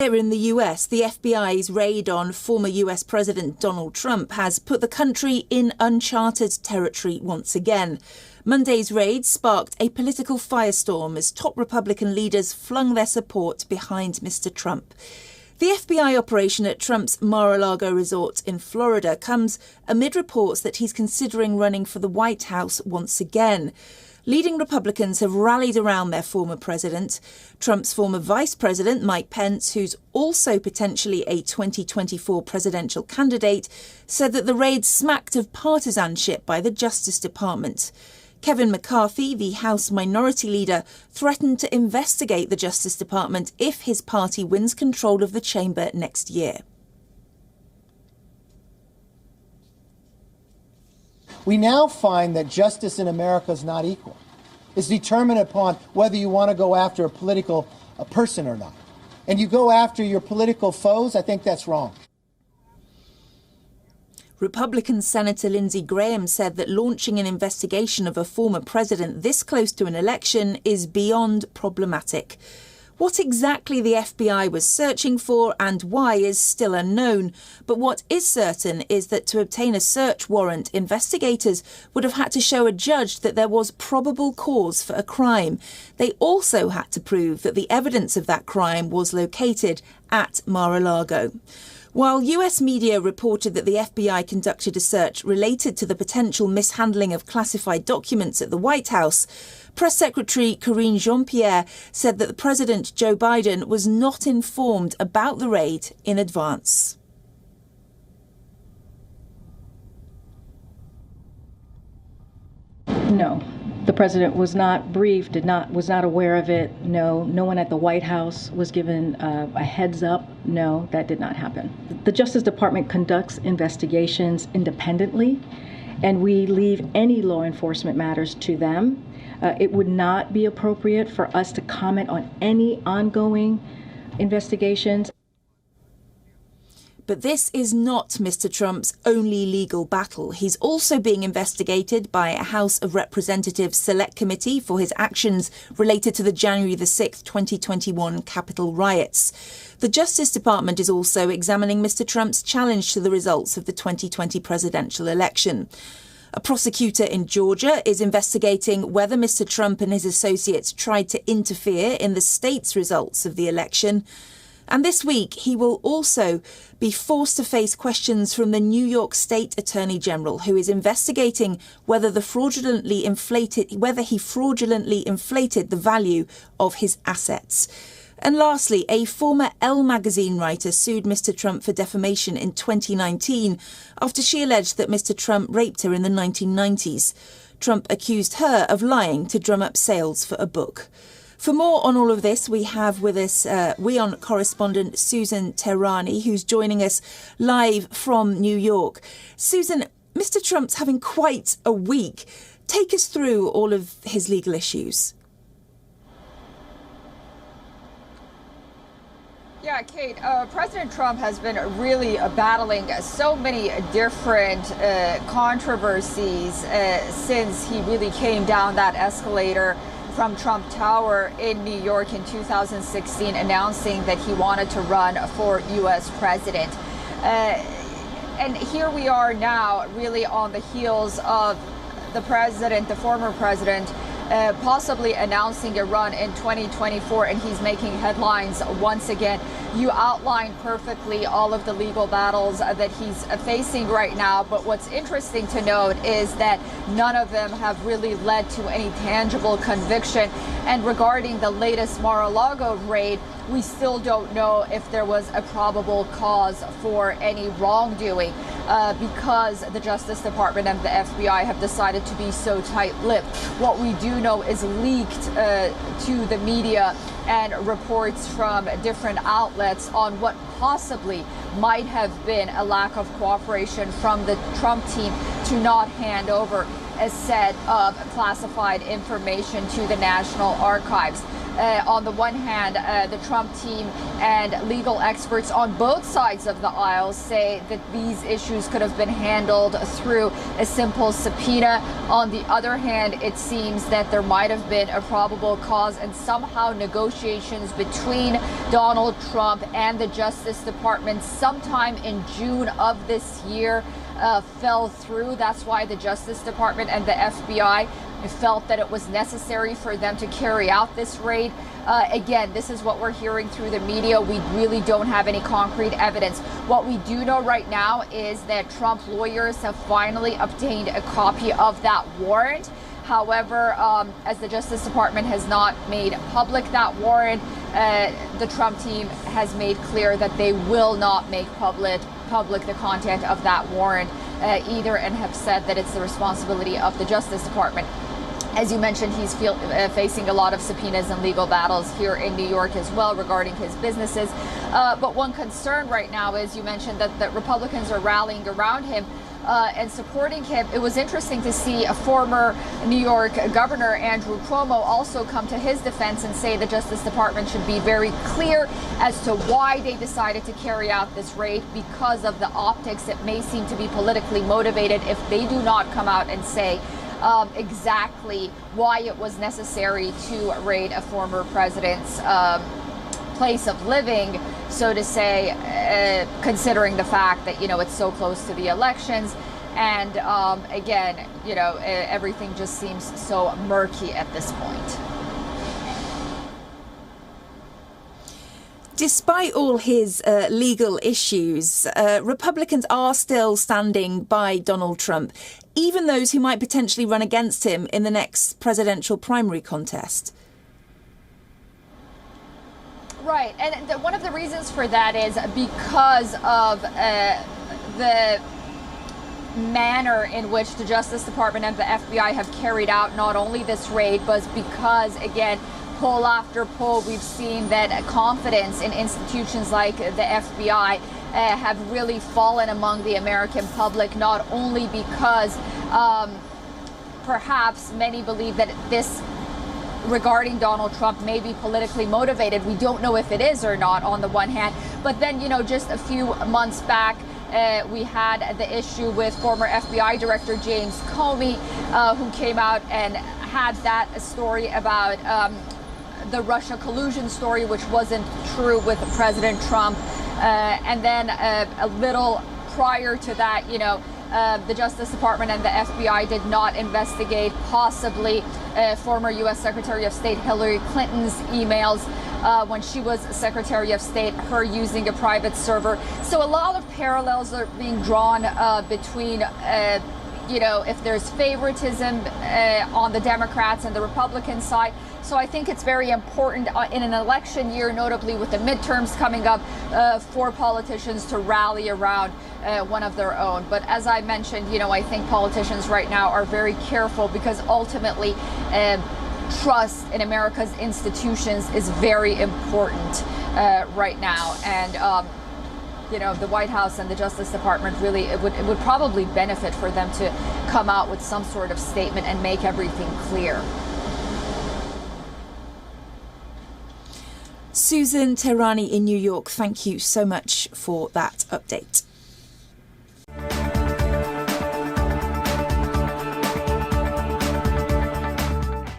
Here in the US, the FBI's raid on former US President Donald Trump has put the country in unchartered territory once again. Monday's raid sparked a political firestorm as top Republican leaders flung their support behind Mr. Trump. The FBI operation at Trump's Mar-a-Lago resort in Florida comes amid reports that he's considering running for the White House once again. Leading Republicans have rallied around their former president. Trump's former vice president, Mike Pence, who's also potentially a 2024 presidential candidate, said that the raid smacked of partisanship by the Justice Department. Kevin McCarthy, the House Minority Leader, threatened to investigate the Justice Department if his party wins control of the chamber next year. We now find that justice in America is not equal. It's determined upon whether you want to go after a political person or not. And you go after your political foes, I think that's wrong. Republican Senator Lindsey Graham said that launching an investigation of a former president this close to an election is beyond problematic. What exactly the FBI was searching for and why is still unknown. But what is certain is that to obtain a search warrant, investigators would have had to show a judge that there was probable cause for a crime. They also had to prove that the evidence of that crime was located at Mar-a-Lago. While US media reported that the FBI conducted a search related to the potential mishandling of classified documents at the White House, Press Secretary Karine Jean-Pierre said that President Joe Biden was not informed about the raid in advance. No. The president was not briefed, was not aware of it. No one at the White House was given a heads up. No, that did not happen. The Justice Department conducts investigations independently, and we leave any law enforcement matters to them. It would not be appropriate for us to comment on any ongoing investigations. But this is not Mr. Trump's only legal battle. He's also being investigated by a House of Representatives Select Committee for his actions related to the January the 6th, 2021 Capitol riots. The Justice Department is also examining Mr. Trump's challenge to the results of the 2020 presidential election. A prosecutor in Georgia is investigating whether Mr. Trump and his associates tried to interfere in the state's results of the election. And this week, he will also be forced to face questions from the New York State Attorney General, who is investigating whether he fraudulently inflated the value of his assets. And lastly, a former Elle magazine writer sued Mr. Trump for defamation in 2019 after she alleged that Mr. Trump raped her in the 1990s. Trump accused her of lying to drum up sales for a book. For more on all of this, we have with us WION correspondent Susan Tehrani, who's joining us live from New York. Susan, Mr. Trump's having quite a week. Take us through all of his legal issues. Yeah, Kate, President Trump has been really battling so many different controversies since he really came down that escalator from Trump Tower in New York in 2016, announcing that he wanted to run for U.S. president. And here we are now, really on the heels of the former president, possibly announcing a run in 2024, and he's making headlines once again. You outlined perfectly all of the legal battles that he's facing right now, but what's interesting to note is that none of them have really led to any tangible conviction. And regarding the latest Mar-a-Lago raid, we still don't know if there was a probable cause for any wrongdoing because the Justice Department and the FBI have decided to be so tight-lipped. What we do know is leaked to the media and reports from different outlets on what possibly might have been a lack of cooperation from the Trump team to not hand over a set of classified information to the National Archives. On the one hand, the Trump team and legal experts on both sides of the aisle say that these issues could have been handled through a simple subpoena. On the other hand, it seems that there might have been a probable cause and somehow negotiations between Donald Trump and the Justice Department sometime in June of this year fell through. That's why the Justice Department and the FBI felt that it was necessary for them to carry out this raid. Again, this is what we're hearing through the media. We really don't have any concrete evidence. What we do know right now is that Trump lawyers have finally obtained a copy of that warrant. However, as the Justice Department has not made public that warrant, the Trump team has made clear that they will not make public the content of that warrant either, and have said that it's the responsibility of the Justice Department. As you mentioned, he's facing a lot of subpoenas and legal battles here in New York as well regarding his businesses. But one concern right now is, you mentioned that Republicans are rallying around him and supporting him. It was interesting to see a former New York governor, Andrew Cuomo, also come to his defense and say the Justice Department should be very clear as to why they decided to carry out this raid because of the optics. It may seem to be politically motivated if they do not come out and say exactly why it was necessary to raid a former president's place of living, so to say, considering the fact that, it's so close to the elections. And again, everything just seems so murky at this point. Despite all his legal issues, Republicans are still standing by Donald Trump, even those who might potentially run against him in the next presidential primary contest. Right, and one of the reasons for that is because of the manner in which the Justice Department and the FBI have carried out not only this raid, but because, again, poll after poll, we've seen that confidence in institutions like the FBI have really fallen among the American public, not only because perhaps many believe that this regarding Donald Trump may be politically motivated. We don't know if it is or not on the one hand, but then, just a few months back, we had the issue with former FBI Director James Comey, who came out and had that story about the Russia collusion story, which wasn't true with President Trump. And then a little prior to that, the Justice Department and the FBI did not investigate possibly former U.S. Secretary of State Hillary Clinton's emails when she was Secretary of State, her using a private server. So a lot of parallels are being drawn between if there's favoritism on the Democrats and the Republican side. So I think it's very important in an election year, notably with the midterms coming up, for politicians to rally around one of their own. But as I mentioned, I think politicians right now are very careful because ultimately trust in America's institutions is very important right now. And the White House and the Justice Department really, it would probably benefit for them to come out with some sort of statement and make everything clear. Susan Tehrani in New York, thank you so much for that update.